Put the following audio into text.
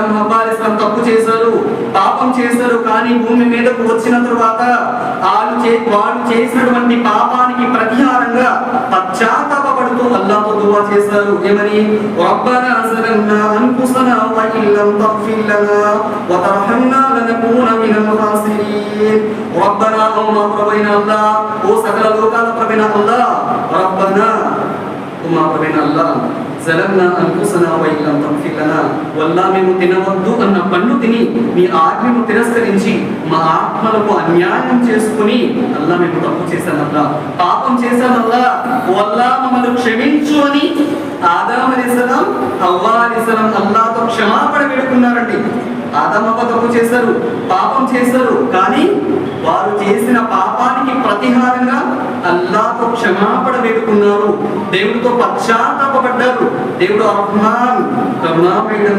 అలైహిస్సలాం, హవ్వ అలైహిస్సలాం తప్పు చేశారు, పాపం చేశారు. కానీ భూమి మీదకు వచ్చిన తరువాత వాళ్ళు చేసినటువంటి పాపానికి ప్రతిహారంగా పశ్చాత్తాపపడుతూ అల్లాహ్తో దుఆ చేశారు. ఏమని? రబ్బనా జలమ్నా అన్ఫుసనా వ ఇల్లం తగ్ఫిర్ లనా వ తర్హమ్నా లనకూన మినల్ ఖాసిరీన్. రబ్బనా, ఓ మా ప్రభువైన అల్లాహ్, ఓ సకల లోకాల ప్రభువైన అల్లాహ్, రబ్బనా, ఓ మా ప్రభువైన అల్లాహ్, జలమ్నా అన్ఫుసనా వ ఇల్లం తగ్ఫిర్ లనా, వల్లా మేము తినవద్దు అన్న పండు తిని మీ ఆజ్ఞను తిరస్కరించి మా ఆత్మలకు అన్యాయం చేసుకుని అల్లా మేము తప్పు చేశామల్లా, పాపం చేశామల్లా, వల్లా మమ్మల్ని క్షమించు అని ఆదం అలైహిస్సలాం, హవ్వ అలైహిస్సలాం అల్లాహ్తో క్షమాపణ వేడుకున్నారండి. ఆదం హవ్వ తప్పు చేశారు, పాపం చేశారు. కానీ వారు చేసిన పాపానికి ప్రతిహారంగా అల్లాహ్తో క్షమాపణ వేడుకున్నారు, దేవుడితో పశ్చాత్తాపపడ్డారు. దేవుడు అర్హమాన్, కరుణామయుడు.